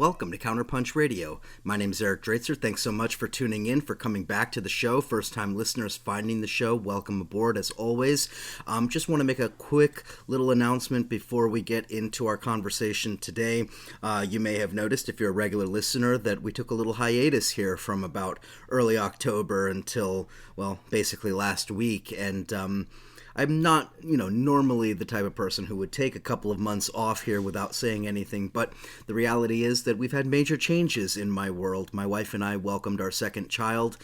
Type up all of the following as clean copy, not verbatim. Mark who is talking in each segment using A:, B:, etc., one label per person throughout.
A: welcome to Counterpunch Radio. My name is Eric Draitzer. Thanks so much for tuning in, for coming back to the show. First-time listeners finding the show, welcome aboard as always. Just want to make a quick little announcement before we get into our conversation today. You may have noticed, if you're a regular listener, that we took a little hiatus here from about early October until, well, basically last week. And I'm not, normally the type of person who would take a couple of months off here without saying anything, but the reality is that we've had major changes in my world. My wife and I welcomed our second child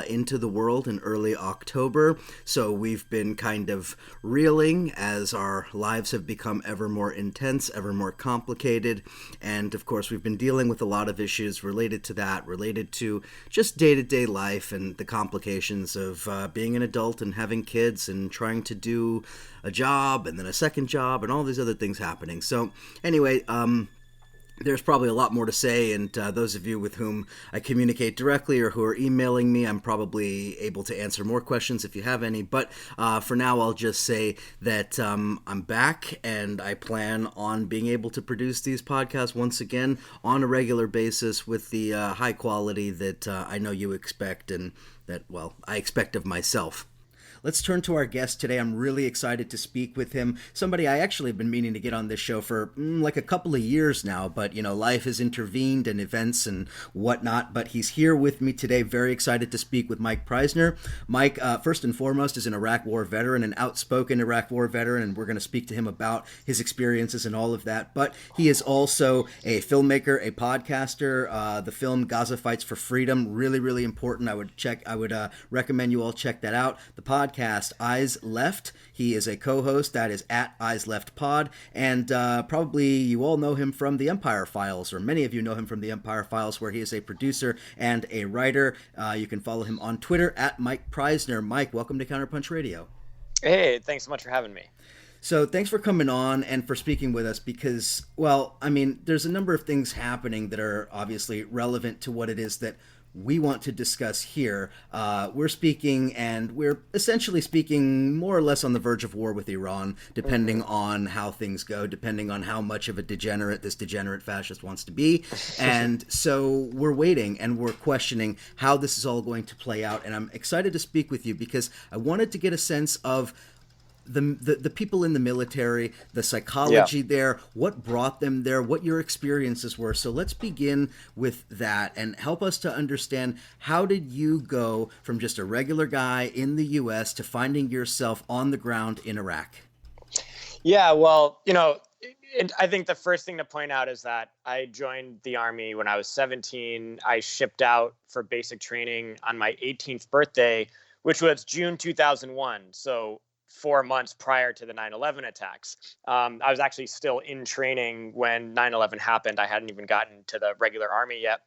A: into the world in early October, so we've been kind of reeling as our lives have become ever more intense, ever more complicated, and of course we've been dealing with a lot of issues related to that, related to just day-to-day life and the complications of being an adult and having kids and trying to do a job and then a second job and all these other things happening. So anyway, there's probably a lot more to say, and those of you with whom I communicate directly or who are emailing me, I'm probably able to answer more questions if you have any. But for now, I'll just say that I'm back, and I plan on being able to produce these podcasts once again on a regular basis with the high quality that I know you expect and that, well, I expect of myself. Let's turn to our guest today. I'm really excited to speak with him. Somebody I actually have been meaning to get on this show for like a couple of years now, but life has intervened and events and whatnot. But he's here with me today. Very excited to speak with Mike Prysner. Mike, first and foremost, is an Iraq War veteran, an outspoken Iraq War veteran, and we're going to speak to him about his experiences and all of that. But he is also a filmmaker, a podcaster. The film Gaza Fights for Freedom, really, really important. I would recommend you all check that out. The podcast Eyes Left. He is a co-host. That is at Eyes Left Pod. And probably you all know him from The Empire Files, or many of you know him from The Empire Files, where he is a producer and a writer. You can follow him on Twitter at Mike Prysner. Mike, welcome to Counterpunch Radio.
B: Hey, thanks so much for having me.
A: So thanks for coming on and for speaking with us because, well, I mean, there's a number of things happening that are obviously relevant to what it is that we want to discuss here. We're essentially speaking more or less on the verge of war with Iran, depending on how things go, depending on how much of a degenerate this degenerate fascist wants to be. And so we're waiting and we're questioning how this is all going to play out. And I'm excited to speak with you because I wanted to get a sense of the people in the military, the psychology there, what brought them there, what your experiences were. So let's begin with that and help us to understand, how did you go from just a regular guy in the U.S. to finding yourself on the ground in Iraq?
B: Yeah, well, I think the first thing to point out is that I joined the Army when I was 17. I shipped out for basic training on my 18th birthday, which was June 2001. So 4 months prior to the 9/11 attacks. I was actually still in training when 9/11 happened. I hadn't even gotten to the regular Army yet.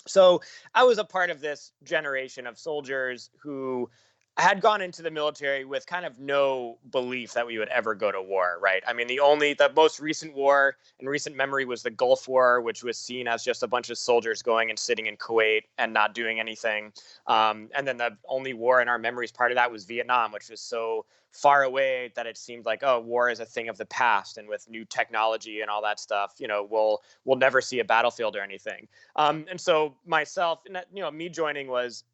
B: So I was a part of this generation of soldiers who had gone into the military with kind of no belief that we would ever go to war, right? I mean, the most recent war in recent memory was the Gulf War, which was seen as just a bunch of soldiers going and sitting in Kuwait and not doing anything. And then the only war in our memories part of that was Vietnam, which was so far away that it seemed like, oh, war is a thing of the past. And with new technology and all that stuff, we'll never see a battlefield or anything. And so myself, me joining was,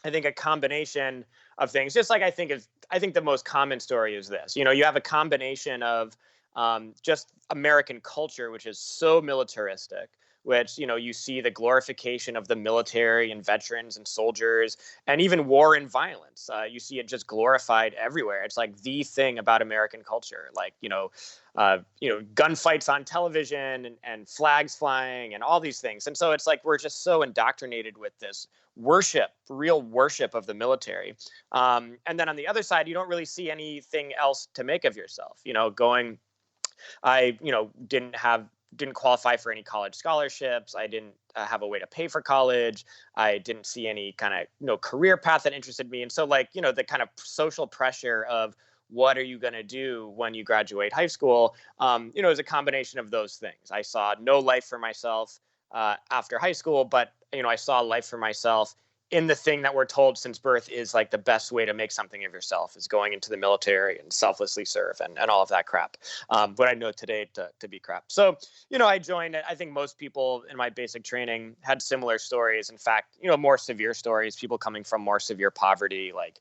B: I think, a combination of things. Just like I think the most common story is this. You have a combination of just American culture, which is so militaristic, which, you see the glorification of the military and veterans and soldiers, and even war and violence. You see it just glorified everywhere. It's like the thing about American culture, like, gunfights on television and flags flying and all these things. And so it's like we're just so indoctrinated with this real worship of the military. And then on the other side, you don't really see anything else to make of yourself. I didn't qualify for any college scholarships. I didn't have a way to pay for college. I didn't see any kind of career path that interested me. And so the kind of social pressure of what are you going to do when you graduate high school, is a combination of those things. I saw no life for myself after high school, but I saw life for myself in the thing that we're told since birth is like the best way to make something of yourself is going into the military and selflessly serve and all of that crap. But I know today to be crap. So, I joined. I think most people in my basic training had similar stories. In fact, more severe stories, people coming from more severe poverty, like,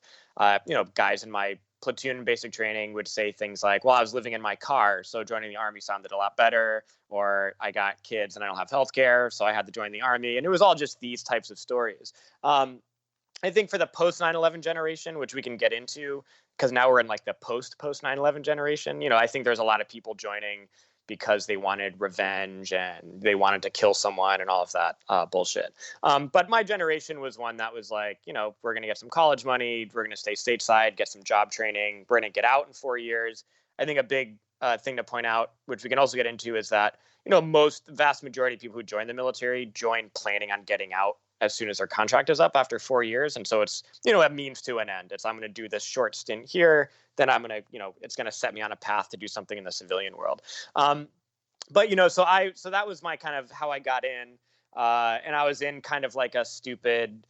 B: guys in my platoon basic training would say things like, well, I was living in my car, so joining the Army sounded a lot better, or I got kids and I don't have health care, so I had to join the Army. And it was all just these types of stories. I think for the post 9/11 generation, which we can get into, because now we're in like the post 9/11 generation, I think there's a lot of people joining because they wanted revenge and they wanted to kill someone and all of that bullshit. But my generation was one that was like, we're going to get some college money, we're going to stay stateside, get some job training, we're going to get out in 4 years. I think a big thing to point out, which we can also get into, is that, vast majority of people who join the military join planning on getting out as soon as their contract is up after 4 years. And so it's, a means to an end. It's, I'm going to do this short stint here, then I'm going to, it's going to set me on a path to do something in the civilian world. But, so that was my kind of how I got in. And I was in kind of like a stupid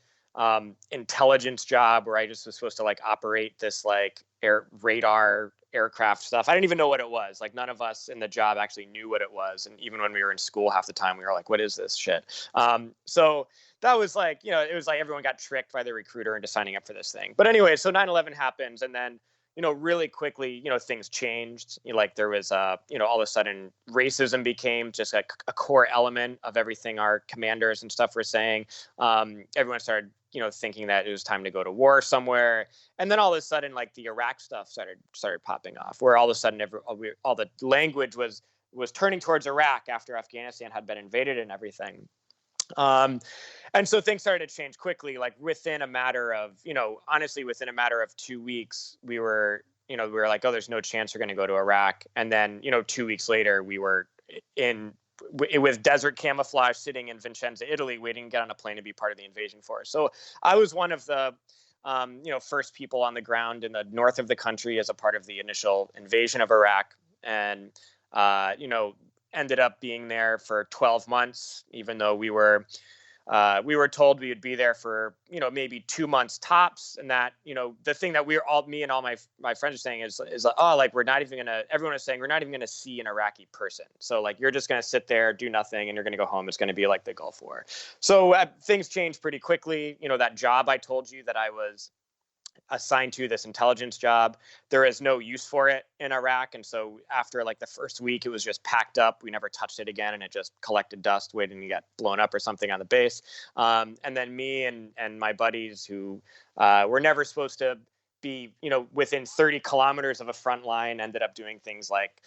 B: intelligence job where I just was supposed to like operate this like radar aircraft stuff. I didn't even know what it was. Like none of us in the job actually knew what it was. And even when we were in school, half the time we were like, what is this shit? So that was like, it was like everyone got tricked by the recruiter into signing up for this thing. But anyway, so 9/11 happens. And then, really quickly, things changed. Like there was, all of a sudden racism became just like a core element of everything our commanders and stuff were saying. Everyone started, thinking that it was time to go to war somewhere. And then all of a sudden, like the Iraq stuff started popping off, where all of a sudden all the language was turning towards Iraq after Afghanistan had been invaded and everything. And so things started to change quickly, like within a matter of, honestly, within a matter of 2 weeks, we were like, oh, there's no chance we're going to go to Iraq. And then, 2 weeks later, we were with desert camouflage sitting in Vicenza, Italy, waiting to get on a plane to be part of the invasion force. So I was one of the, first people on the ground in the north of the country as a part of the initial invasion of Iraq. And, ended up being there for 12 months, even though we were told we would be there for, maybe 2 months tops. And that, the thing that me and all my friends are saying is like, oh, like, everyone is saying we're not even going to see an Iraqi person. So like, you're just going to sit there, do nothing, and you're going to go home. It's going to be like the Gulf War. So things changed pretty quickly. That job I told you that I was assigned to, this intelligence job, there is no use for it in Iraq. And so after like the first week, it was just packed up. We never touched it again. And it just collected dust waiting to get blown up or something on the base. And then me and my buddies who were never supposed to be, within 30 kilometers of a front line, ended up doing things like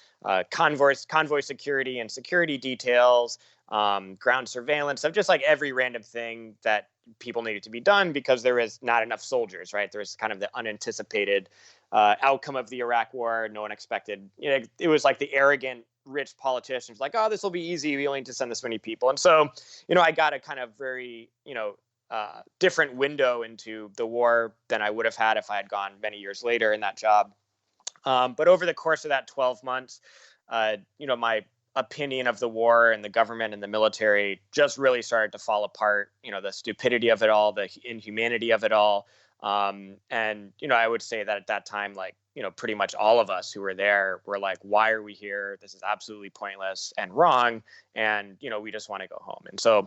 B: convoy security and security details, ground surveillance, of just like every random thing that people needed to be done because there is not enough soldiers, right? There's kind of the unanticipated outcome of the Iraq war. No one expected, it was like the arrogant rich politicians like, oh, this will be easy. We only need to send this many people. And so, I got a kind of very, different window into the war than I would have had if I had gone many years later in that job. But over the course of that 12 months, my opinion of the war and the government and the military just really started to fall apart. The stupidity of it all, the inhumanity of it all. And, I would say that at that time, like, pretty much all of us who were there were like, why are we here? This is absolutely pointless and wrong. And, we just want to go home. And so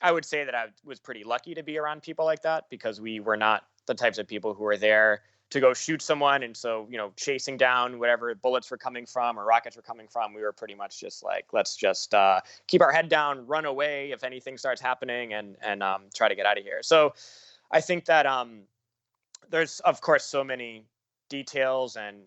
B: I would say that I was pretty lucky to be around people like that because we were not the types of people who were there to go shoot someone. And so, chasing down whatever bullets were coming from or rockets were coming from, we were pretty much just like, let's just keep our head down, run away if anything starts happening and try to get out of here. So I think that there's, of course, so many details and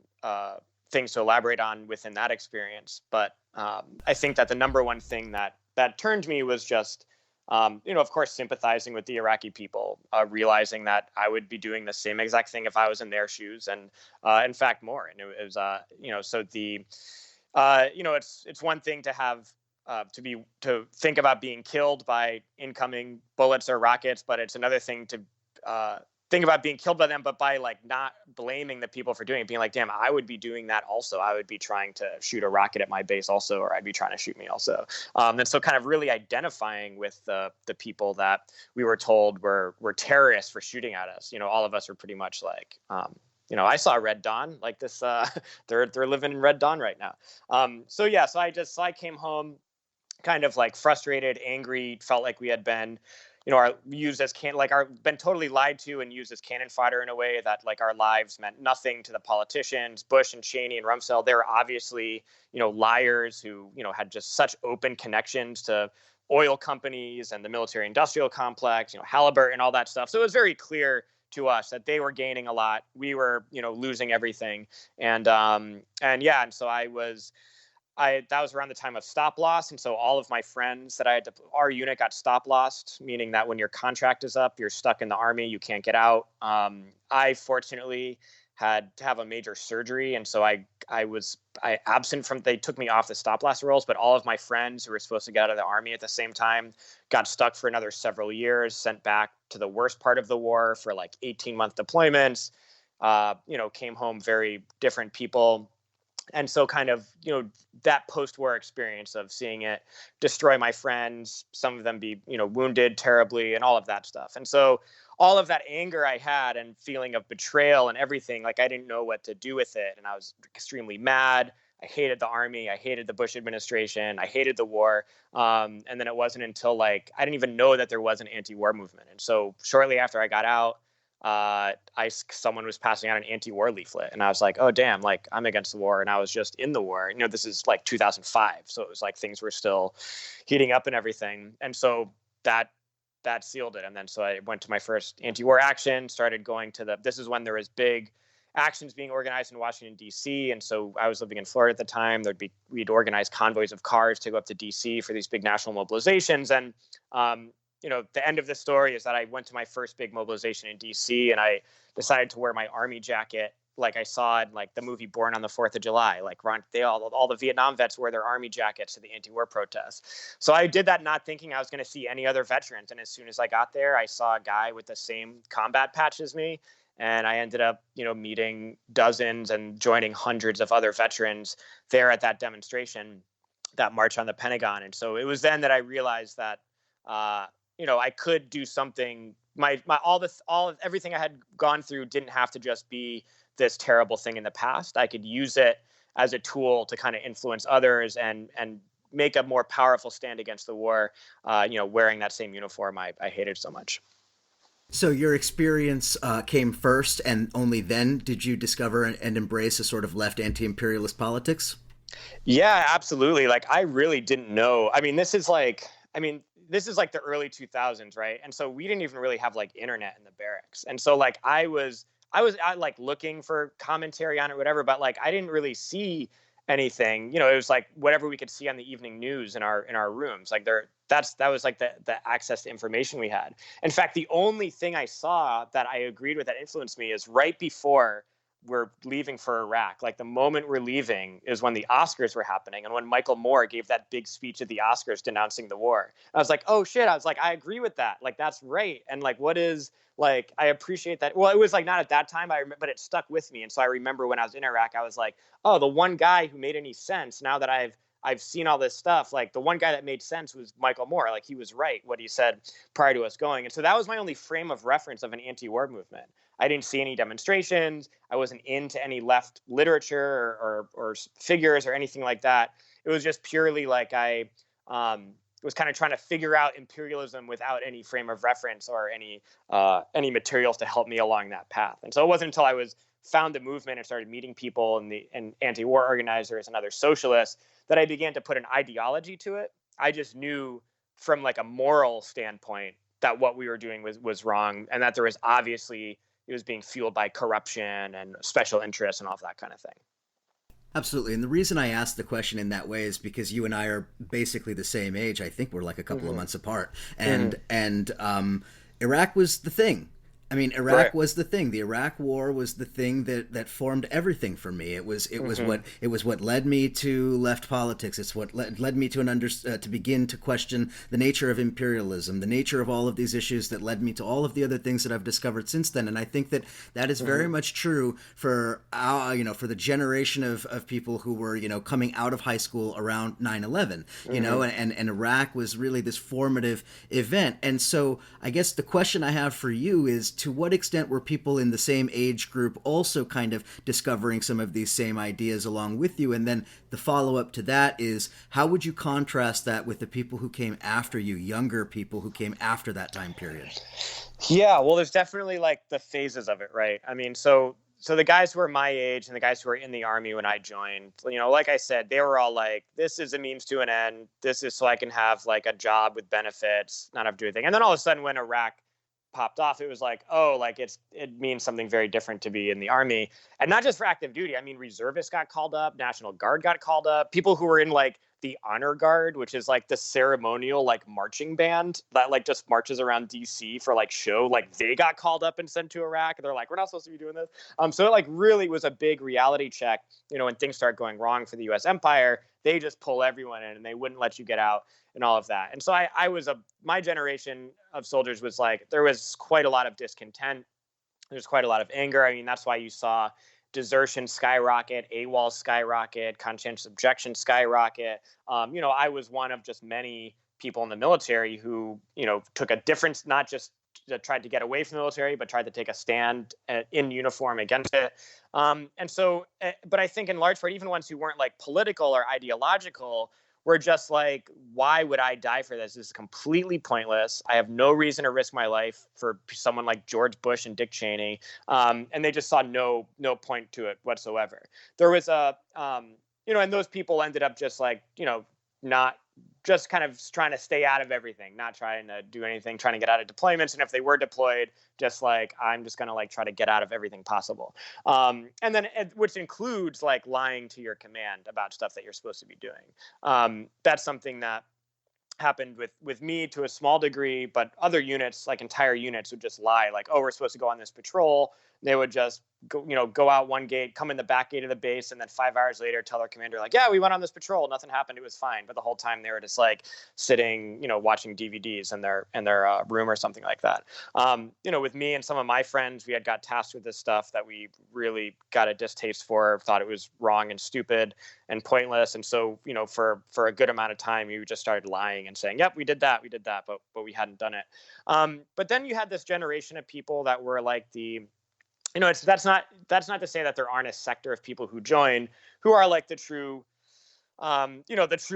B: things to elaborate on within that experience. But I think that the number one thing that turned me was just, of course, sympathizing with the Iraqi people, realizing that I would be doing the same exact thing if I was in their shoes, and in fact more. And it was, so the, it's one thing to have to think about being killed by incoming bullets or rockets, but it's another thing to think about being killed by them, but by like not blaming the people for doing it, being like, damn, I would be doing that also. I would be trying to shoot a rocket at my base also, or I'd be trying to shoot me also. And so kind of really identifying with the people that we were told were terrorists for shooting at us. All of us were pretty much like, I saw Red Dawn like this. They're living in Red Dawn right now. So I came home kind of like frustrated, angry, felt like we had been been totally lied to and used as cannon fodder in a way that like our lives meant nothing to the politicians. Bush and Cheney and Rumsfeld, they were obviously, liars who, had just such open connections to oil companies and the military industrial complex, Halliburton, all that stuff. So it was very clear to us that they were gaining a lot. We were, losing everything. And so that was around the time of stop loss. And so all of my friends that our unit got stop lost, meaning that when your contract is up, you're stuck in the Army, you can't get out. I fortunately had to have a major surgery. And so I was absent they took me off the stop loss rolls, but all of my friends who were supposed to get out of the Army at the same time got stuck for another several years, sent back to the worst part of the war for like 18-month deployments, came home very different people. And so kind of, that post-war experience of seeing it destroy my friends, some of them be, wounded terribly and all of that stuff. And so all of that anger I had and feeling of betrayal and everything, like I didn't know what to do with it. And I was extremely mad. I hated the Army. I hated the Bush administration. I hated the war. And then it wasn't until I didn't even know that there was an anti-war movement. And so shortly after I got out, someone was passing out an anti-war leaflet, and I was like, oh damn, like I'm against the war, and I was just in the war. This is like 2005, so it was like things were still heating up and everything. And so that sealed it. And then so I went to my first anti-war action, started going to this is when there was big actions being organized in Washington, D.C. And so I was living in Florida at the time. We'd organize convoys of cars to go up to D.C. for these big national mobilizations. And the end of the story is that I went to my first big mobilization in DC, and I decided to wear my Army jacket like I saw in like the movie Born on the 4th of July. Like all the Vietnam vets wear their Army jackets to the anti-war protests. So I did that not thinking I was going to see any other veterans. And as soon as I got there, I saw a guy with the same combat patch as me. And I ended up, meeting dozens and joining hundreds of other veterans there at that demonstration, that march on the Pentagon. And so it was then that I realized that, I could do something. Everything I had gone through didn't have to just be this terrible thing in the past. I could use it as a tool to kind of influence others and make a more powerful stand against the war, wearing that same uniform I hated so much.
A: So your experience came first, and only then did you discover and embrace a sort of left anti-imperialist politics?
B: Yeah, absolutely. Like I really didn't know. This is like the early 2000s, right? And so we didn't even really have like internet in the barracks. And so like I was like looking for commentary on it, whatever, but like I didn't really see anything. It was like whatever we could see on the evening news in our rooms. Like that was like the access to information we had. In fact, the only thing I saw that I agreed with that influenced me is right before we're leaving for Iraq. Like the moment we're leaving is when the Oscars were happening and when Michael Moore gave that big speech at the Oscars denouncing the war. I was like, oh shit. I was like, I agree with that. Like, that's right. And like, I appreciate that. Well, it was like not at that time, but it stuck with me. And so I remember when I was in Iraq, I was like, oh, the one guy who made any sense now that I've seen all this stuff, like the one guy that made sense was Michael Moore. Like he was right, what he said prior to us going. And so that was my only frame of reference of an anti-war movement. I didn't see any demonstrations. I wasn't into any left literature or figures or anything like that. It was just purely like I was kind of trying to figure out imperialism without any frame of reference or any materials to help me along that path. And so it wasn't until I found the movement and started meeting people and anti-war organizers and other socialists that I began to put an ideology to it. I just knew from like a moral standpoint that what we were doing was wrong, and that there was obviously it was being fueled by corruption and special interests and all of that kind of thing.
A: Absolutely. And the reason I asked the question in that way is because you and I are basically the same age. I think we're like a couple of months apart. And Iraq was the thing. I mean,
B: Right.
A: Iraq was the thing. The Iraq War was the thing that formed everything for me. It was what led me to left politics. It's what led me to to begin to question the nature of imperialism, the nature of all of these issues that led me to all of the other things that I've discovered since then. And I think that that is very much true for for the generation of people who were coming out of high school around 9/11. And Iraq was really this formative event. And so I guess the question I have for you is, to what extent were people in the same age group also kind of discovering some of these same ideas along with you? And then the follow-up to that is, how would you contrast that with the people who came after you, younger people who came after that time period?
B: Yeah, well, there's definitely like the phases of it, right? I mean, so the guys who were my age and the guys who were in the army when I joined, like I said, they were all like, this is a means to an end. This is so I can have like a job with benefits, not have to do anything. And then all of a sudden when Iraq popped off, it was like, oh, like it means something very different to be in the army. And not just for active duty. I mean, reservists got called up, National Guard got called up, people who were in like the honor guard, which is like the ceremonial like marching band that like just marches around DC for like show, like they got called up and sent to Iraq. And they're like, we're not supposed to be doing this. So it like really was a big reality check. When things start going wrong for the US empire, they just pull everyone in and they wouldn't let you get out and all of that. And so my generation of soldiers was like, there was quite a lot of discontent. There's quite a lot of anger. I mean, that's why you saw desertion skyrocket, AWOL skyrocket, conscientious objection skyrocket. I was one of just many people in the military who, took a difference, not just tried to get away from the military, but tried to take a stand in uniform against it. But I think in large part, even ones who weren't like political or ideological were just like, why would I die for this? This is completely pointless. I have no reason to risk my life for someone like George Bush and Dick Cheney. And they just saw no point to it whatsoever. There was and those people ended up just like, not just kind of trying to stay out of everything, not trying to do anything, trying to get out of deployments. And if they were deployed, just like, I'm just going to like try to get out of everything possible. And then, which includes like lying to your command about stuff that you're supposed to be doing. That's something that happened with me to a small degree, but other units, like entire units, would just lie, like, oh, we're supposed to go on this patrol. They would just go out one gate, come in the back gate of the base, and then 5 hours later tell their commander, like, yeah, we went on this patrol, nothing happened, it was fine. But the whole time they were just like sitting, watching DVDs in their room or something like that. With me and some of my friends, we had got tasked with this stuff that we really got a distaste for, thought it was wrong and stupid and pointless. And so, for a good amount of time, you just started lying and saying, yep, we did that, but we hadn't done it. But then you had this generation of people that were like that's not to say that there aren't a sector of people who join who are like the true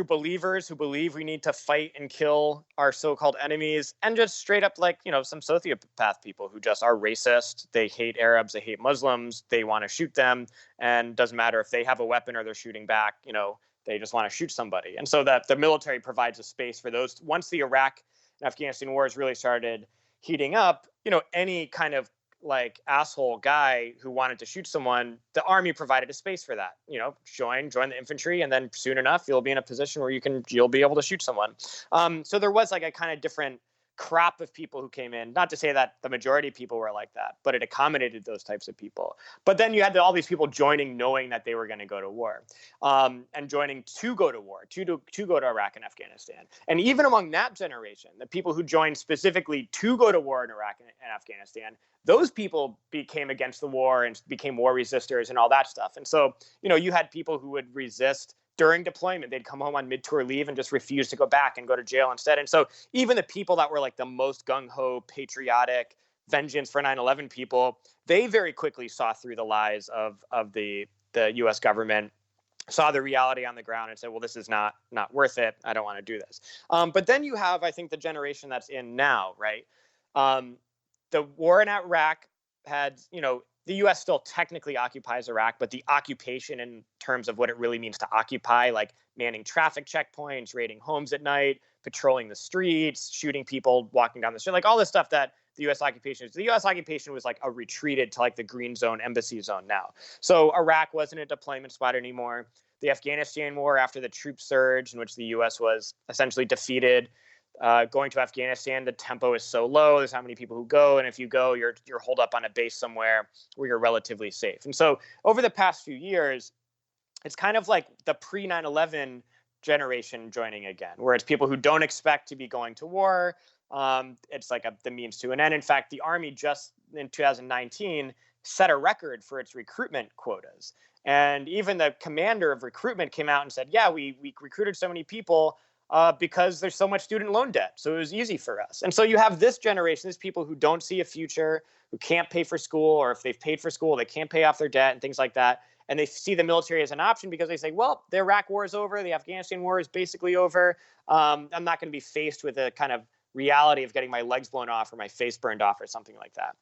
B: believers who believe we need to fight and kill our so-called enemies, and just straight up like, some sociopath people who just are racist. They hate Arabs, they hate Muslims, they want to shoot them, and doesn't matter if they have a weapon or they're shooting back, they just want to shoot somebody. And so that the military provides a space for those. Once the Iraq and Afghanistan wars really started heating up, any kind of like asshole guy who wanted to shoot someone, the army provided a space for that. Join the infantry, and then soon enough you'll be in a position where you'll be able to shoot someone. So there was like a kind of different crop of people who came in. Not to say that the majority of people were like that, but it accommodated those types of people. But then you had all these people joining knowing that they were going to go to war, and joining to go to war, to go to Iraq and Afghanistan. And even among that generation, the people who joined specifically to go to war in Iraq and Afghanistan, those people became against the war and became war resistors and all that stuff. And so, you had people who would resist during deployment. They'd come home on mid-tour leave and just refuse to go back and go to jail instead. And so even the people that were like the most gung-ho, patriotic, vengeance for 9/11 people, they very quickly saw through the lies of the U.S. government, saw the reality on the ground, and said, well, this is not worth it. I don't want to do this. But then you have, I think, the generation that's in now, right? The war in Iraq had, the U.S. still technically occupies Iraq, but the occupation in terms of what it really means to occupy, like manning traffic checkpoints, raiding homes at night, patrolling the streets, shooting people walking down the street, like all this stuff that the U.S. occupation is. The U.S. occupation was like a retreated to like the green zone, embassy zone now. So Iraq wasn't a deployment spot anymore. The Afghanistan war, after the troop surge in which the U.S. was essentially defeated, going to Afghanistan, the tempo is so low. There's not many people who go, and if you go, you're holed up on a base somewhere where you're relatively safe. And so over the past few years, it's kind of like the pre 9/11 generation joining again, where it's people who don't expect to be going to war. It's like the means to an end. In fact, the Army just in 2019 set a record for its recruitment quotas. And even the commander of recruitment came out and said, yeah, we recruited so many people because there's so much student loan debt. So it was easy for us. And so you have this generation, these people who don't see a future, who can't pay for school, or if they've paid for school, they can't pay off their debt and things like that. And they see the military as an option because they say, well, the Iraq war is over. The Afghanistan war is basically over. I'm not going to be faced with a kind of reality of getting my legs blown off or my face burned off or something like that.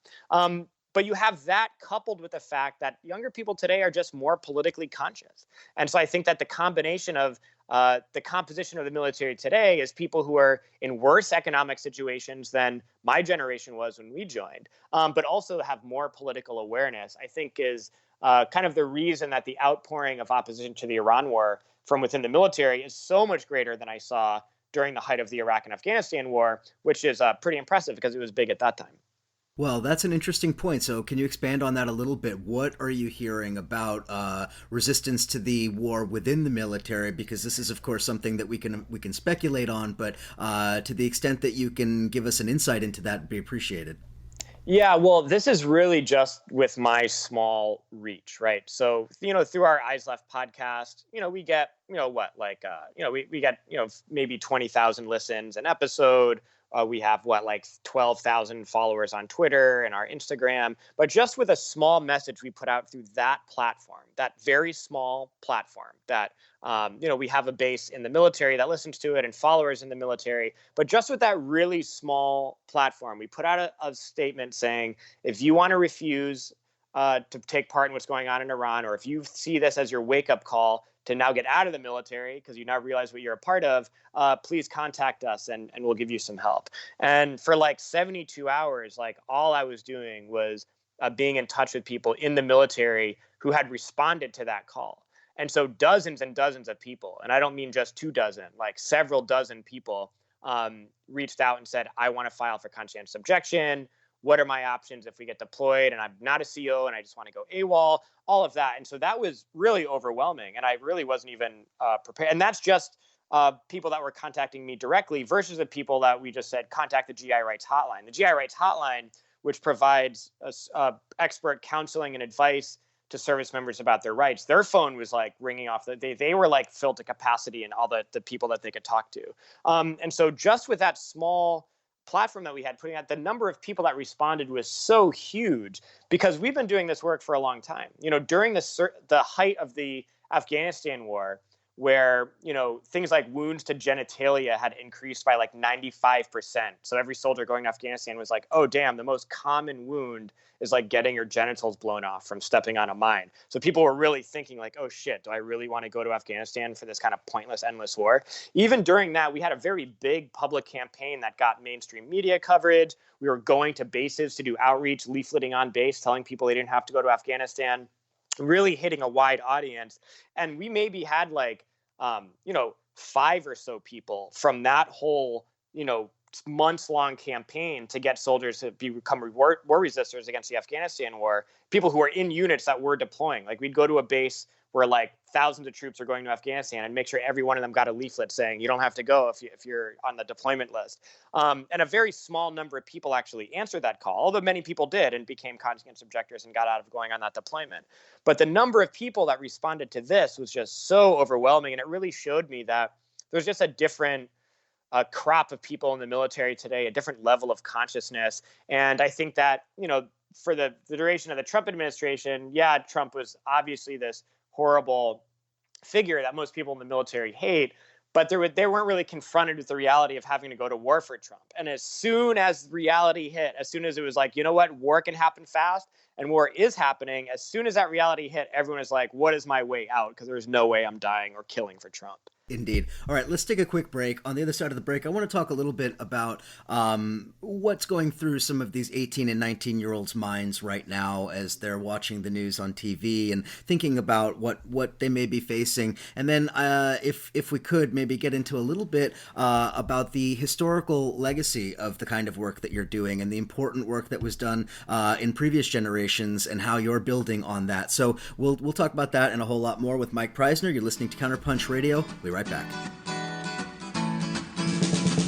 B: But you have that coupled with the fact that younger people today are just more politically conscious. And so I think that the combination of the composition of the military today is people who are in worse economic situations than my generation was when we joined, but also have more political awareness, I think is kind of the reason that the outpouring of opposition to the Iran war from within the military is so much greater than I saw during the height of the Iraq and Afghanistan war, which is pretty impressive because it was big at that time.
A: Well, that's an interesting point. So, can you expand on that a little bit? What are you hearing about resistance to the war within the military? Because this is, of course, something that we can speculate on. But to the extent that you can give us an insight into that, would be appreciated.
B: Yeah, well, this is really just with my small reach, right? So, through our Eyes Left podcast, we get, we get, maybe 20,000 listens an episode. We have 12,000 followers on Twitter and our Instagram. But just with a small message we put out through that platform, that very small platform that, we have a base in the military that listens to it and followers in the military. But just with that really small platform, we put out a statement saying, if you want to refuse to take part in what's going on in Iran, or if you see this as your wake up call to now get out of the military because you now realize what you're a part of, please contact us and we'll give you some help. And for 72 hours, all I was doing was being in touch with people in the military who had responded to that call. And so dozens and dozens of people, and I don't mean just 2 dozen, several dozen people reached out and said, I want to file for conscientious objection. What are my options if we get deployed and I'm not a CO and I just want to go AWOL, all of that. And so that was really overwhelming. And I really wasn't even prepared. And that's just people that were contacting me directly versus the people that we just said, contact the GI Rights Hotline. The GI Rights Hotline, which provides expert counseling and advice to service members about their rights, their phone was ringing off. They were filled to capacity and all the people that they could talk to. And so just with that small platform that we had putting out, the number of people that responded was so huge because we've been doing this work for a long time. During the height of the Afghanistan war, where things like wounds to genitalia had increased by 95%. So every soldier going to Afghanistan was like, oh damn, the most common wound is getting your genitals blown off from stepping on a mine. So people were really thinking oh shit, do I really want to go to Afghanistan for this kind of pointless, endless war? Even during that, we had a very big public campaign that got mainstream media coverage. We were going to bases to do outreach, leafleting on base, telling people they didn't have to go to Afghanistan, really hitting a wide audience. And we maybe had 5 or so people from that whole, months-long campaign to get soldiers to become war resistors against the Afghanistan war, people who are in units that were deploying. We'd go to a base where thousands of troops are going to Afghanistan and make sure every one of them got a leaflet saying you don't have to go if you're on the deployment list. And a very small number of people actually answered that call, although many people did and became conscientious objectors and got out of going on that deployment. But the number of people that responded to this was just so overwhelming, and it really showed me that there's just a different crop of people in the military today, a different level of consciousness. And I think that, for the duration of the Trump administration, yeah, Trump was obviously this horrible figure that most people in the military hate, but they weren't really confronted with the reality of having to go to war for Trump. And as soon as reality hit, as soon as it was war can happen fast and war is happening, as soon as that reality hit, everyone was like, what is my way out? Because there's no way I'm dying or killing for Trump.
A: Indeed. All right, let's take a quick break. On the other side of the break, I want to talk a little bit about what's going through some of these 18 and 19-year-olds' minds right now as they're watching the news on TV and thinking about what they may be facing. And then if we could maybe get into a little bit about the historical legacy of the kind of work that you're doing and the important work that was done in previous generations and how you're building on that. So we'll talk about that and a whole lot more with Mike Prysner. You're listening to Counterpunch Radio. We'll be right back.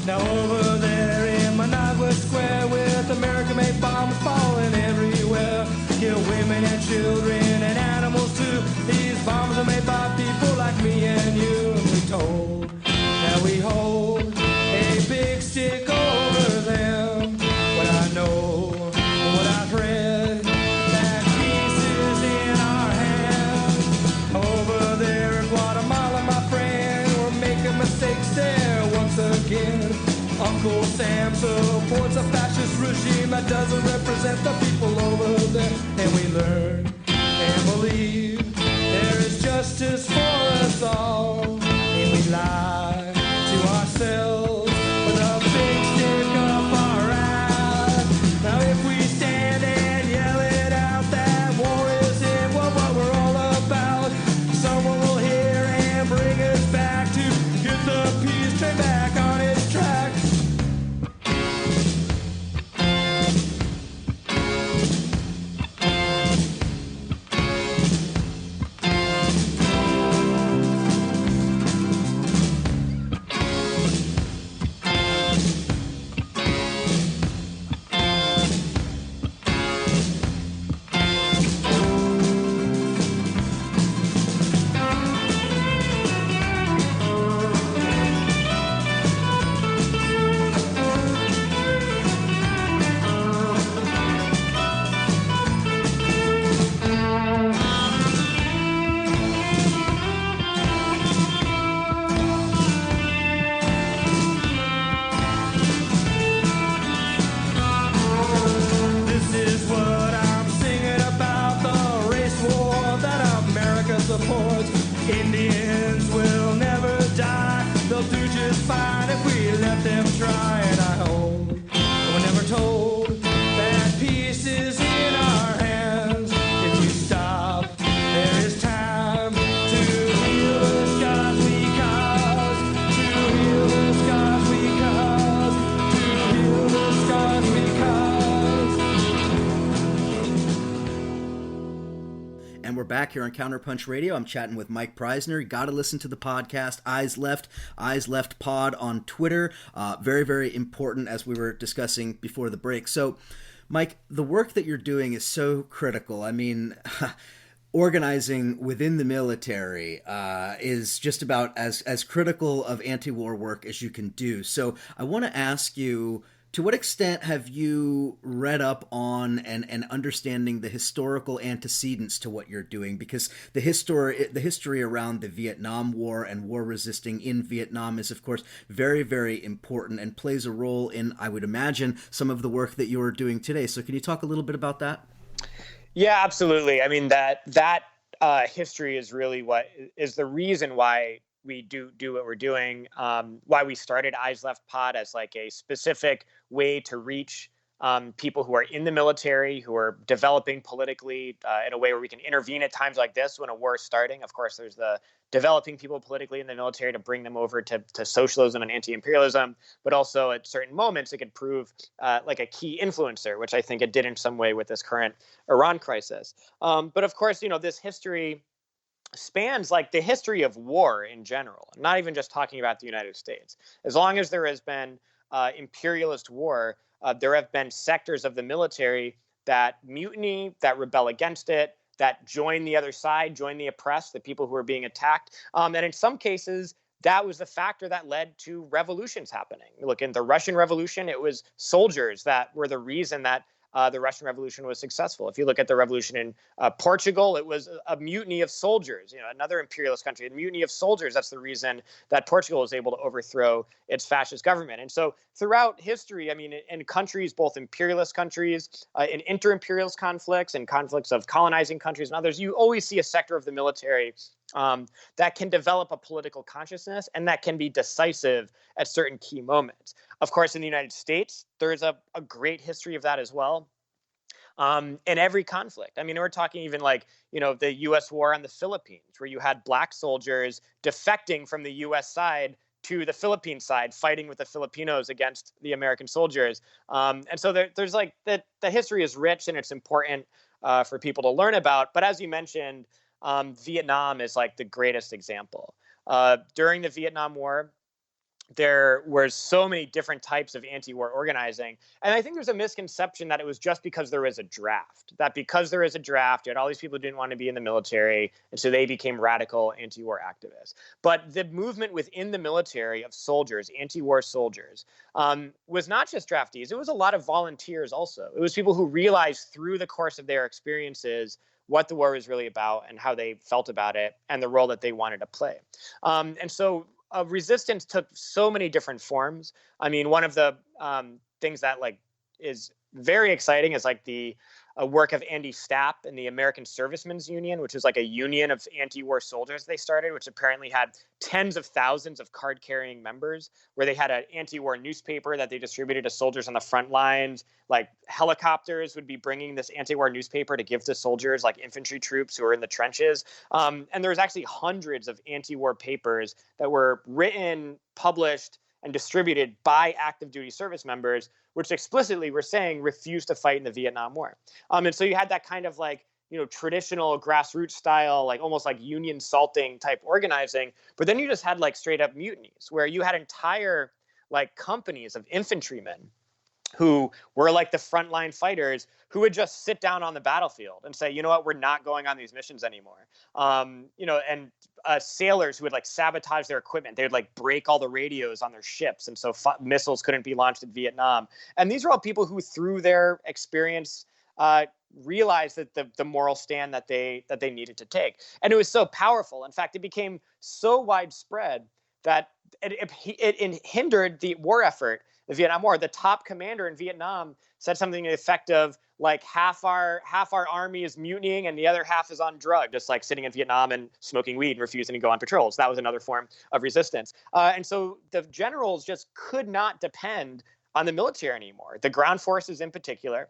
C: Now over there in Managua Square with American-made bombs falling everywhere, kill women and children and animals too. These bombs are made by people like me and you. And we told that we hold a big stick over them. What I know, what I've read, that peace is in our hands. Over there in Guatemala, my friend, we're making mistakes there once again. Uncle Sam supports a fascist regime that doesn't represent the people over there. And we learn and believe there is justice for us all. And we lie to ourselves with a big stick up our ass. Now if we stand and yell it out that war isn't what we're all about, someone will hear and bring us back to get the peace train back on its tracks. Indians will never die. They'll do just fine if we let them try. And I hope we're never told that peace is in our hands. If we stop, there is time to heal the scars we cause. To heal the scars we cause. To heal the scars we cause.
A: And we're back here on Counterpunch Radio. I'm chatting with Mike Prysner. You got to listen to the podcast, Eyes Left Pod on Twitter. Very, very important, as we were discussing before the break. So, Mike, the work that you're doing is so critical. I mean, organizing within the military is just about as critical of anti-war work as you can do. So I want to ask you, to what extent have you read up on and understanding the historical antecedents to what you're doing? Because the history around the Vietnam War and war resisting in Vietnam is, of course, very, very important and plays a role in, I would imagine, some of the work that you're doing today. So can you talk a little bit about that?
B: Yeah, absolutely. I mean, that history is really what is the reason why we do what we're doing, why we started Eyes Left Pod as like a specific way to reach people who are in the military, who are developing politically in a way where we can intervene at times like this when a war is starting. Of course, there's the developing people politically in the military to bring them over to socialism and anti-imperialism, but also at certain moments it could prove like a key influencer, which I think it did in some way with this current Iran crisis. But of course, this history spans like the history of war in general. I'm not even just talking about the United States. As long as there has been imperialist war, there have been sectors of the military that mutiny, that rebel against it, that join the other side, join the oppressed, the people who are being attacked. And in some cases, that was the factor that led to revolutions happening. Look, in the Russian Revolution, it was soldiers that were the reason that the Russian Revolution was successful. If you look at the revolution in Portugal, it was a mutiny of soldiers, another imperialist country, a mutiny of soldiers. That's the reason that Portugal was able to overthrow its fascist government. And so throughout history, I mean, in countries, both imperialist countries, in inter-imperialist conflicts and conflicts of colonizing countries and others, you always see a sector of the military that can develop a political consciousness and that can be decisive at certain key moments. Of course, in the United States, there's a great history of that as well. In every conflict. I mean, we're talking even like, the U.S. war on the Philippines, where you had black soldiers defecting from the U.S. side to the Philippine side, fighting with the Filipinos against the American soldiers. And so there's like the history is rich and it's important for people to learn about. But as you mentioned, Vietnam is like the greatest example. During the Vietnam War, there were so many different types of anti-war organizing. And I think there's a misconception that it was just because there is a draft, that because there is a draft, you had all these people who didn't want to be in the military, and so they became radical anti-war activists. But the movement within the military of soldiers, anti-war soldiers, was not just draftees. It was a lot of volunteers also. It was people who realized through the course of their experiences what the war was really about and how they felt about it and the role that they wanted to play. And so resistance took so many different forms. I mean, one of the things that like is very exciting is like the work of Andy Stapp and the American Servicemen's Union, which is like a union of anti-war soldiers they started, which apparently had tens of thousands of card-carrying members, where they had an anti-war newspaper that they distributed to soldiers on the front lines. Like helicopters would be bringing this anti-war newspaper to give to soldiers, like infantry troops who are in the trenches. And there was actually hundreds of anti-war papers that were written, published, and distributed by active duty service members, which explicitly were saying refuse to fight in the Vietnam War. And so you had that kind of like, traditional grassroots style, like almost like union salting type organizing. But then you just had like straight up mutinies where you had entire like companies of infantrymen who were like the frontline fighters who would just sit down on the battlefield and say, you know what, we're not going on these missions anymore. And sailors who would like sabotage their equipment. They would like break all the radios on their ships. And so missiles couldn't be launched in Vietnam. And these are all people who, through their experience, realized that the moral stand that they needed to take. And it was so powerful. In fact, it became so widespread that it hindered the war effort, the Vietnam War. The top commander in Vietnam said something to the effect of like half our army is mutinying and the other half is on drugs, just like sitting in Vietnam and smoking weed and refusing to go on patrols. That was another form of resistance. And so the generals just could not depend on the military anymore. The ground forces in particular,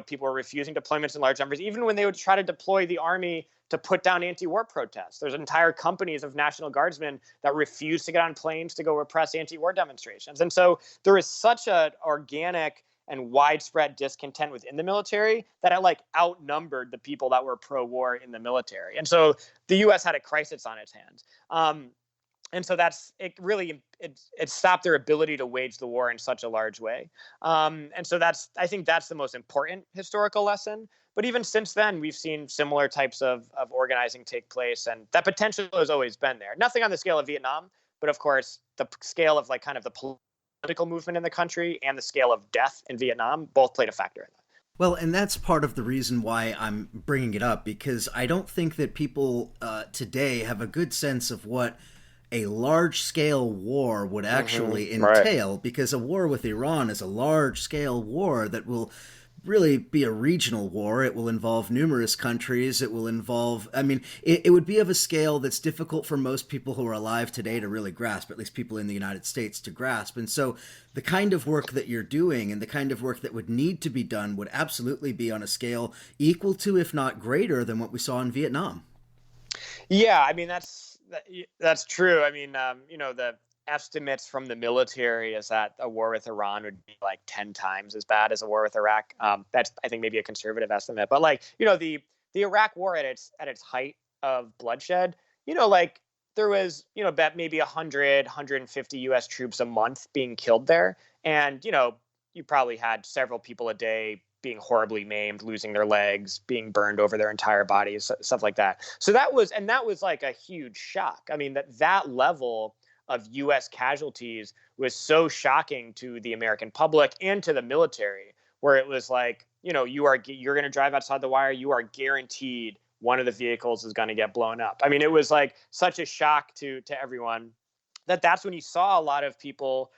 B: people were refusing deployments in large numbers, even when they would try to deploy the army to put down anti-war protests. There's entire companies of National Guardsmen that refused to get on planes to go repress anti-war demonstrations. And so there is such an organic and widespread discontent within the military that it like outnumbered the people that were pro-war in the military. And so the U.S. had a crisis on its hands. And so it stopped their ability to wage the war in such a large way. And so I think that's the most important historical lesson. But even since then, we've seen similar types of organizing take place, and that potential has always been there. Nothing on the scale of Vietnam, but of course, the scale of like kind of the political movement in the country and the scale of death in Vietnam both played a factor in that.
A: Well, and that's part of the reason why I'm bringing it up, because I don't think that people today have a good sense of what a large-scale war would actually entail, right? Because a war with Iran is a large-scale war that will really be a regional war. It will involve numerous countries. It will involve, it would be of a scale that's difficult for most people who are alive today to really grasp, at least people in the United States to grasp. And so the kind of work that you're doing and the kind of work that would need to be done would absolutely be on a scale equal to, if not greater than what we saw in Vietnam.
B: Yeah, that's true. The estimates from the military is that a war with Iran would be like 10 times as bad as a war with Iraq. That's, I think, maybe a conservative estimate. But the Iraq war at its height of bloodshed, there was, about maybe 100, 150 U.S. troops a month being killed there. And, you probably had several people a day being horribly maimed, losing their legs, being burned over their entire bodies, stuff like that. So that was like a huge shock. That level of U.S. casualties was so shocking to the American public and to the military, where it was like, you're going to drive outside the wire, you are guaranteed one of the vehicles is going to get blown up. It was like such a shock to everyone that's when you saw a lot of people,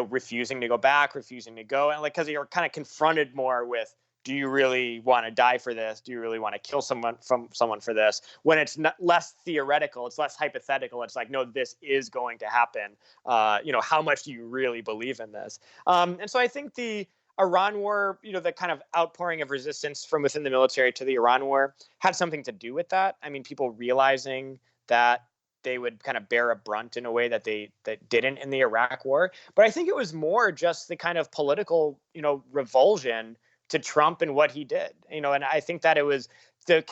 B: refusing to go back, refusing to go, and because you're kind of confronted more with do you really want to die for this? Do you really want to kill someone for this? When it's not, less theoretical, it's less hypothetical. It's like, no, this is going to happen. How much do you really believe in this? And so I think the Iran war, the kind of outpouring of resistance from within the military to the Iran war had something to do with that. I mean, people realizing that they would kind of bear a brunt in a way that that didn't in the Iraq war. But I think it was more just the kind of political, revulsion to Trump and what he did, and I think that it was the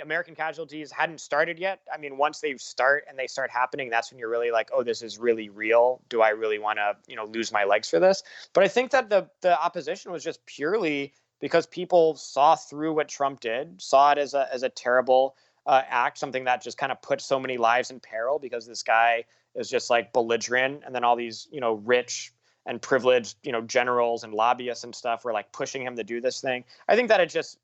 B: American casualties hadn't started yet. I mean, once they start happening, that's when you're really like, oh, this is really real. Do I really want to, lose my legs for this? But I think that the opposition was just purely because people saw through what Trump did, saw it as a terrible act, something that just kind of put so many lives in peril because this guy is just like belligerent, and then all these, rich and privileged, generals and lobbyists and stuff were like pushing him to do this thing. I think that it just,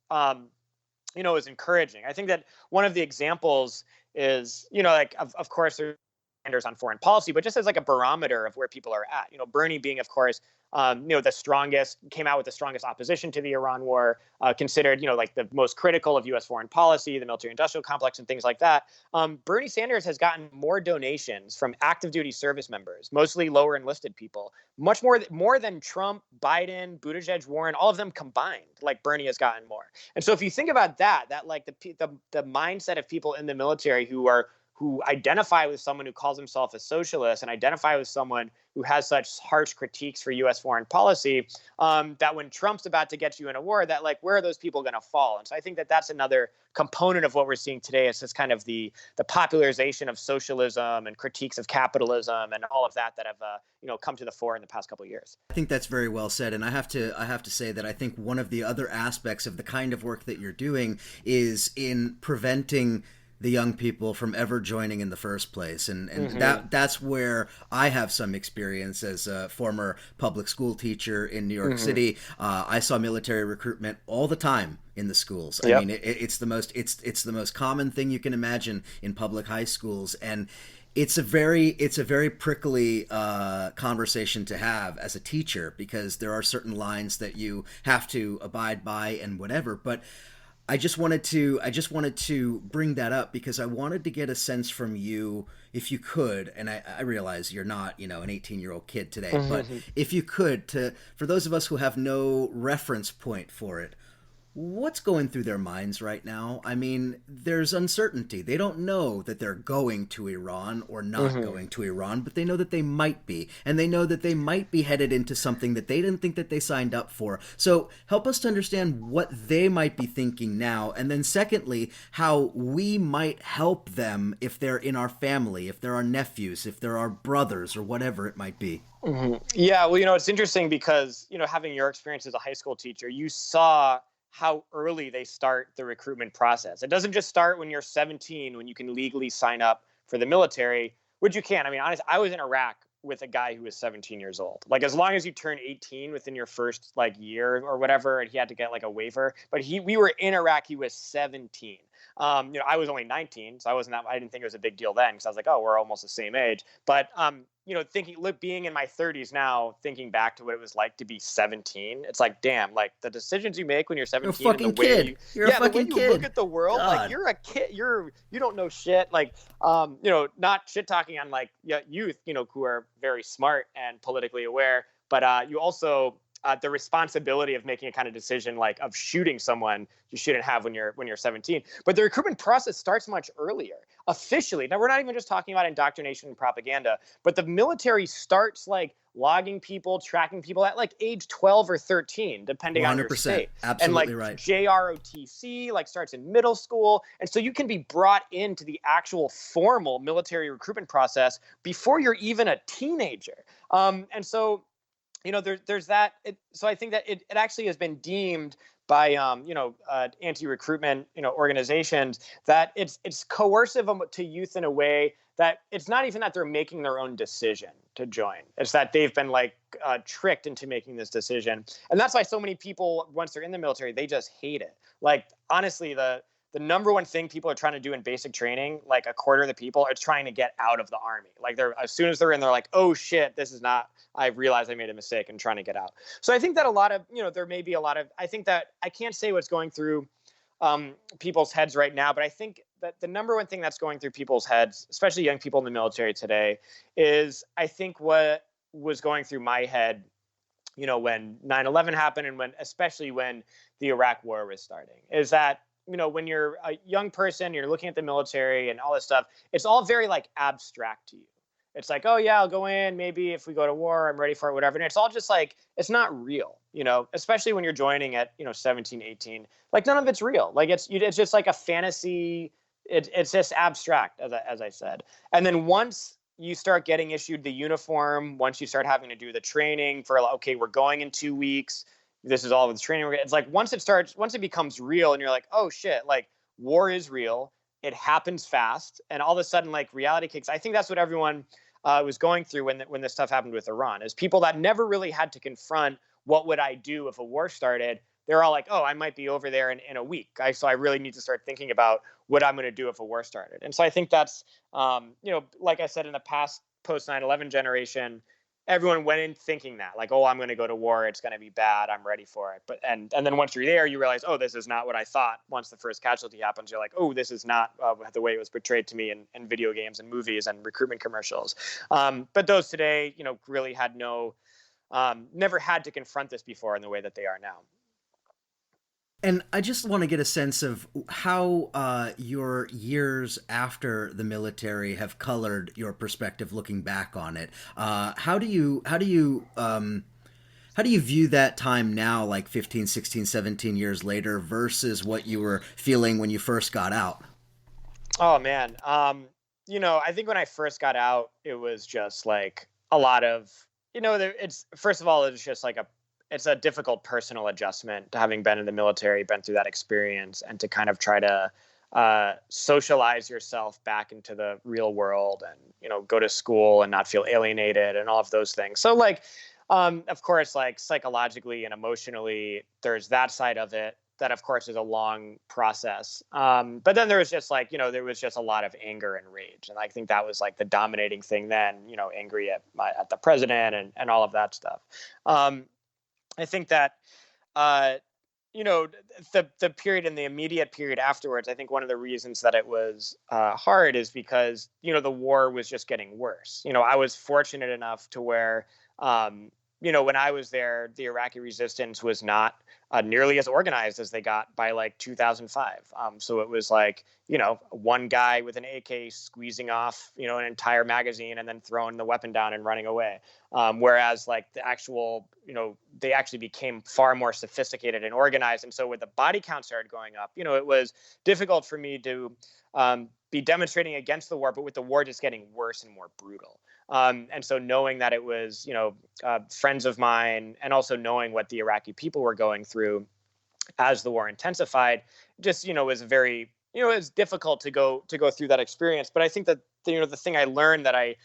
B: is encouraging. I think that one of the examples is, like, of course, there's on foreign policy, but just as like a barometer of where people are at. Bernie being, of course, the strongest, came out with the strongest opposition to the Iran war, considered, like the most critical of U.S. foreign policy, the military-industrial complex, and things like that. Bernie Sanders has gotten more donations from active duty service members, mostly lower enlisted people, much more than Trump, Biden, Buttigieg, Warren, all of them combined. Like Bernie has gotten more. And so if you think about that like the mindset of people in the military who identify with someone who calls himself a socialist and identify with someone who has such harsh critiques for U.S. foreign policy, that when Trump's about to get you in a war, that like, where are those people going to fall? And so I think that that's another component of what we're seeing today is this kind of the popularization of socialism and critiques of capitalism and all of that have come to the fore in the past couple of years.
A: I think that's very well said, and I have to say that I think one of the other aspects of the kind of work that you're doing is in preventing the young people from ever joining in the first place. And that's where I have some experience as a former public school teacher in New York City. I saw military recruitment all the time in the schools. I mean, it's the most common thing you can imagine in public high schools. And it's a very prickly conversation to have as a teacher, because there are certain lines that you have to abide by and whatever. But I just wanted to bring that up because I wanted to get a sense from you, if you could, and I realize you're not, an 18-year-old kid today, but if you could, for those of us who have no reference point for it, what's going through their minds right now? I mean, there's uncertainty. They don't know that they're going to Iran or not going to Iran, but they know that they might be, and they know that they might be headed into something that they didn't think that they signed up for. So help us to understand what they might be thinking now, and then secondly, how we might help them if they're in our family, if they're our nephews, if they're our brothers, or whatever it might be.
B: Yeah, well, it's interesting because, having your experience as a high school teacher, you saw how early they start the recruitment process. It doesn't just start when you're 17, when you can legally sign up for the military, which you can. I mean, honestly, I was in Iraq with a guy who was 17 years old. Like, as long as you turn 18 within your first year or whatever, and he had to get a waiver. But we were in Iraq, he was 17. I was only 19, so I didn't think it was a big deal then, because I was like, oh, we're almost the same age. But being in my 30s now, thinking back to what it was like to be 17, it's like, damn, the decisions you make when you're 17,
A: you're a fucking kid. You're a fucking kid.
B: You look at the world,
A: God.
B: You're a kid. You don't know shit. Not shit talking on youth, who are very smart and politically aware, but you also the responsibility of making a kind of decision of shooting someone you shouldn't have when you're 17. But the recruitment process starts much earlier. Officially, now we're not even just talking about indoctrination and propaganda, but the military starts logging people, tracking people at age 12 or 13, depending on your state.
A: Absolutely
B: and
A: right.
B: JROTC starts in middle school, and so you can be brought into the actual formal military recruitment process before you're even a teenager. And so there's that. So I think that it actually has been deemed by anti-recruitment organizations that it's coercive to youth in a way that it's not even that they're making their own decision to join. It's that they've been tricked into making this decision, and that's why so many people, once they're in the military, they just hate it. Honestly, the number one thing people are trying to do in basic training, like a quarter of the people are trying to get out of the Army. Like they're, as soon as they're in, they're like, oh shit, this is not, I realized I made a mistake and trying to get out. So I think that a lot of, there may be a lot of, I think that I can't say what's going through people's heads right now, but I think that the number one thing that's going through people's heads, especially young people in the military today, is I think what was going through my head, when 9/11 happened and especially when the Iraq war was starting, is that, when you're a young person, you're looking at the military and all this stuff, it's all very like abstract to you. It's like, oh yeah, I'll go in, maybe if we go to war, I'm ready for it, whatever. And it's all just like, it's not real, especially when you're joining at, 17, 18, like none of it's real. Like it's just like a fantasy. It's just abstract, as I said. And then once you start getting issued the uniform, once you start having to do the training for, okay, we're going in 2 weeks, this is all of the training. It's like, once it becomes real and you're like, oh shit, like war is real. It happens fast. And all of a sudden, like reality kicks. I think that's what everyone was going through when this stuff happened with Iran, is people that never really had to confront what would I do if a war started. They're all like, oh, I might be over there in a week. So I really need to start thinking about what I'm going to do if a war started. And so I think that's, like I said, in the past post 9/11 generation, everyone went in thinking that, like, oh, I'm going to go to war. It's going to be bad. I'm ready for it. But and then once you're there, you realize, oh, this is not what I thought. Once the first casualty happens, you're like, oh, this is not the way it was portrayed to me in video games and movies and recruitment commercials. But those today, really had never had to confront this before in the way that they are now.
A: And I just want to get a sense of how your years after the military have colored your perspective looking back on it. How do you view that time now, like 15, 16, 17 years later, versus what you were feeling when you first got out?
B: Oh, man. I think when I first got out, it was just like a lot of, first of all, it's just like it's a difficult personal adjustment to having been in the military, been through that experience, and to kind of try to socialize yourself back into the real world and, go to school and not feel alienated and all of those things. So like, of course, like psychologically and emotionally, there's that side of it. That, of course, is a long process. But then there was just like, there was just a lot of anger and rage. And I think that was like the dominating thing then, angry at the president and all of that stuff. I think that, the period and the immediate period afterwards, I think one of the reasons that it was hard is because, the war was just getting worse. I was fortunate enough to where, when I was there, the Iraqi resistance was not nearly as organized as they got by like 2005. So it was like, one guy with an AK squeezing off, an entire magazine and then throwing the weapon down and running away. Whereas like the actual, they actually became far more sophisticated and organized. And so when the body count started going up, it was difficult for me to be demonstrating against the war, but with the war just getting worse and more brutal. And so knowing that it was, friends of mine, and also knowing what the Iraqi people were going through as the war intensified, just, was very, it was difficult to go through that experience. But I think that, the thing I learned that I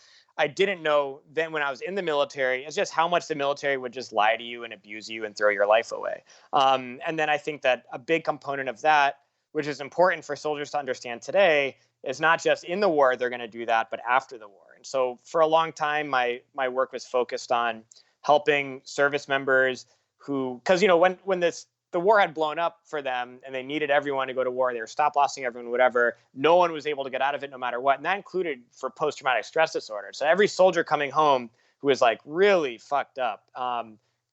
B: didn't know then when I was in the military is just how much the military would just lie to you and abuse you and throw your life away. And then I think that a big component of that, which is important for soldiers to understand today, is not just in the war they're going to do that, but after the war. And so for a long time, my work was focused on helping service members who, because, when the war had blown up for them and they needed everyone to go to war, they were stop lossing everyone, whatever, no one was able to get out of it no matter what. And that included for post-traumatic stress disorder. So every soldier coming home who was like really fucked up,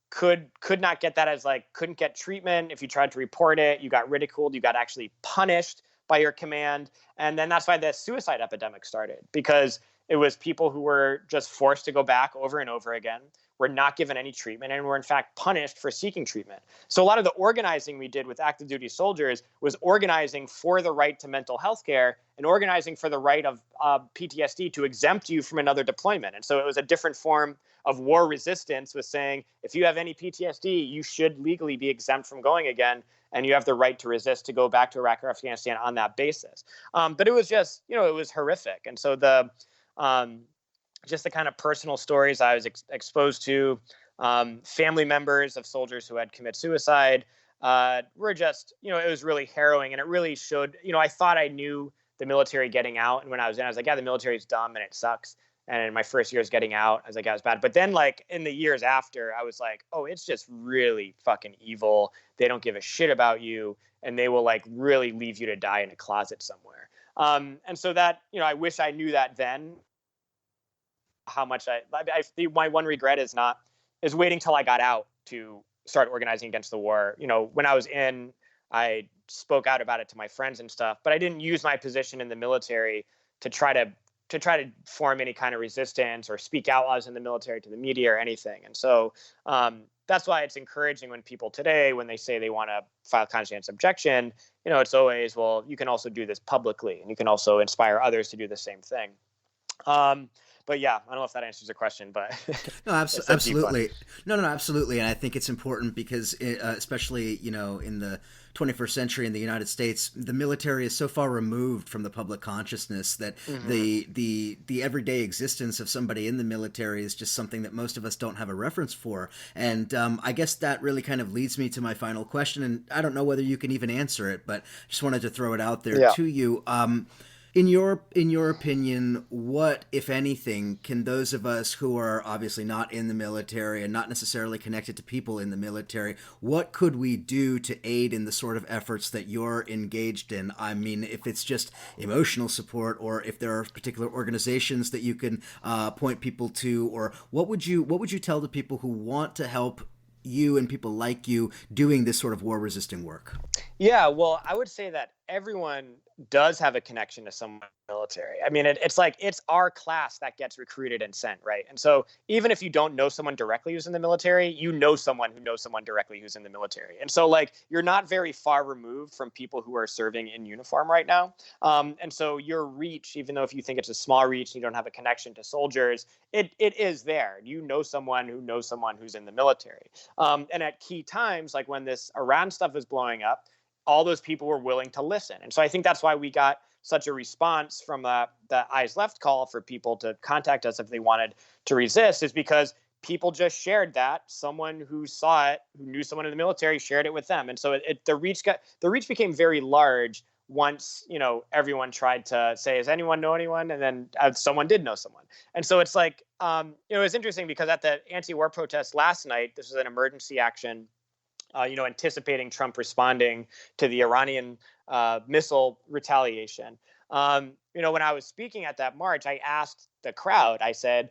B: could not get that, as like couldn't get treatment. If you tried to report it, you got ridiculed, you got actually punished by your command. And then that's why the suicide epidemic started, because it was people who were just forced to go back over and over again, were not given any treatment, and were in fact punished for seeking treatment. So a lot of the organizing we did with active duty soldiers was organizing for the right to mental health care and organizing for the right of PTSD to exempt you from another deployment. And so it was a different form of war resistance, was saying, if you have any PTSD, you should legally be exempt from going again, and you have the right to resist to go back to Iraq or Afghanistan on that basis. But it was just, it was horrific. And so just the kind of personal stories I was exposed to, family members of soldiers who had committed suicide, were just, it was really harrowing. And it really showed, I thought I knew the military getting out. And when I was in, I was like, yeah, the military is dumb and it sucks. And in my first years getting out, I was like, yeah, it was bad. But then like in the years after, I was like, oh, it's just really fucking evil. They don't give a shit about you. And they will like really leave you to die in a closet somewhere. And so that, I wish I knew that then. How much my one regret is waiting till I got out to start organizing against the war. When I was in, I spoke out about it to my friends and stuff, but I didn't use my position in the military to try to form any kind of resistance or speak out while I was in the military to the media or anything. And so that's why it's encouraging when people today, when they say they want to file conscientious objection, it's always, well, you can also do this publicly and you can also inspire others to do the same thing. But yeah, I don't know if that answers the question, but
A: no, absolutely. No, absolutely. And I think it's important because especially, in the 21st century in the United States, the military is so far removed from the public consciousness that the everyday existence of somebody in the military is just something that most of us don't have a reference for. And I guess that really kind of leads me to my final question. And I don't know whether you can even answer it, but just wanted to throw it out there to you. In your opinion, what, if anything, can those of us who are obviously not in the military and not necessarily connected to people in the military, what could we do to aid in the sort of efforts that you're engaged in? I mean, if it's just emotional support, or if there are particular organizations that you can point people to, or what would you tell the people who want to help you and people like you doing this sort of war-resisting work?
B: Yeah, well, I would say that everyone does have a connection to someone in the military. I mean, it's like it's our class that gets recruited and sent, right? And so even if you don't know someone directly who's in the military, you know someone who knows someone directly who's in the military. And so like you're not very far removed from people who are serving in uniform right now. And so your reach, even though if you think it's a small reach and you don't have a connection to soldiers, it is there. You know someone who knows someone who's in the military. And at key times, like when this Iran stuff is blowing up, all those people were willing to listen. And so I think that's why we got such a response from the Eyes Left call for people to contact us if they wanted to resist, is because people just shared that. Someone who saw it, who knew someone in the military, shared it with them. And so the reach became very large once, everyone tried to say, does anyone know anyone? And then someone did know someone. And so it's like, it's interesting because at the anti-war protest last night, this was an emergency action, anticipating Trump responding to the Iranian missile retaliation. When I was speaking at that march, I asked the crowd, I said,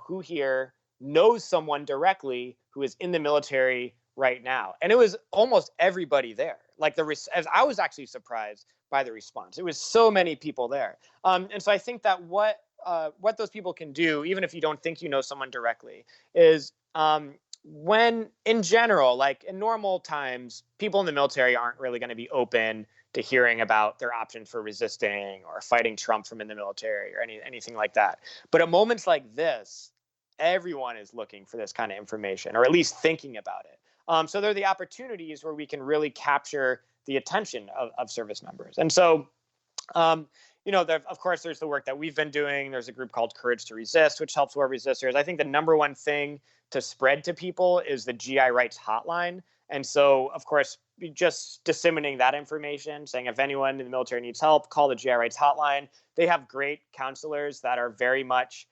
B: who here knows someone directly who is in the military right now? And it was almost everybody there. Like as I was actually surprised by the response. It was so many people there. And so I think that what those people can do, even if you don't think you know someone directly, is when in general, like in normal times, people in the military aren't really going to be open to hearing about their options for resisting or fighting Trump from in the military or anything like that. But at moments like this, everyone is looking for this kind of information, or at least thinking about it. So there are the opportunities where we can really capture the attention of service members. And so, of course, there's the work that we've been doing. There's a group called Courage to Resist, which helps war resistors. I think the number one thing to spread to people is the GI Rights Hotline. And so, of course, just disseminating that information, saying if anyone in the military needs help, call the GI Rights Hotline. They have great counselors that are very much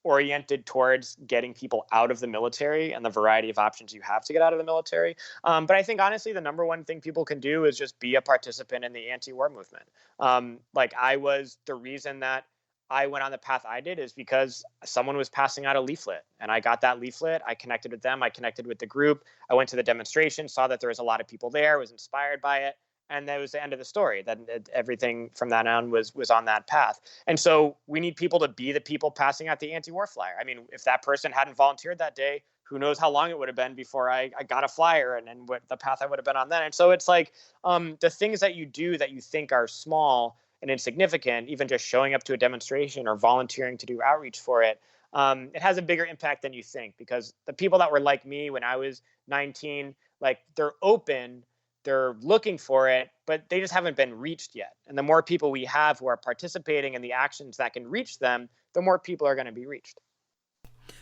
B: oriented towards getting people out of the military and the variety of options you have to get out of the military. But I think, honestly, the number one thing people can do is just be a participant in the anti-war movement. The reason that I went on the path I did is because someone was passing out a leaflet, and I got that leaflet. I connected with them. I connected with the group. I went to the demonstration, saw that there was a lot of people there, was inspired by it. And that was the end of the story. That everything from that on was on that path. And so we need people to be the people passing out the anti-war flyer. I mean, if that person hadn't volunteered that day, who knows how long it would have been before I got a flyer and what the path I would have been on then. And so it's like the things that you do that you think are small and insignificant, even just showing up to a demonstration or volunteering to do outreach for it, it has a bigger impact than you think, because the people that were like me when I was 19, like they're open, they're looking for it, but they just haven't been reached yet. And the more people we have who are participating in the actions that can reach them, the more people are going to be reached.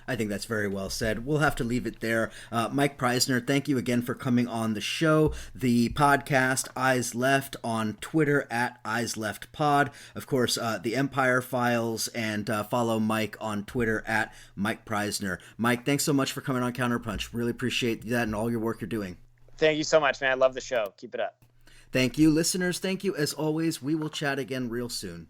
A: I think that's very well said. We'll have to leave it there. Mike Prysner, thank you again for coming on the show. The podcast, Eyes Left, on Twitter at Eyes Left Pod. Of course, the Empire Files, and follow Mike on Twitter at Mike Prysner. Mike, thanks so much for coming on Counterpunch. Really appreciate that and all your work you're doing.
B: Thank you so much, man. I love the show. Keep it up.
A: Thank you, listeners. Thank you. As always, we will chat again real soon.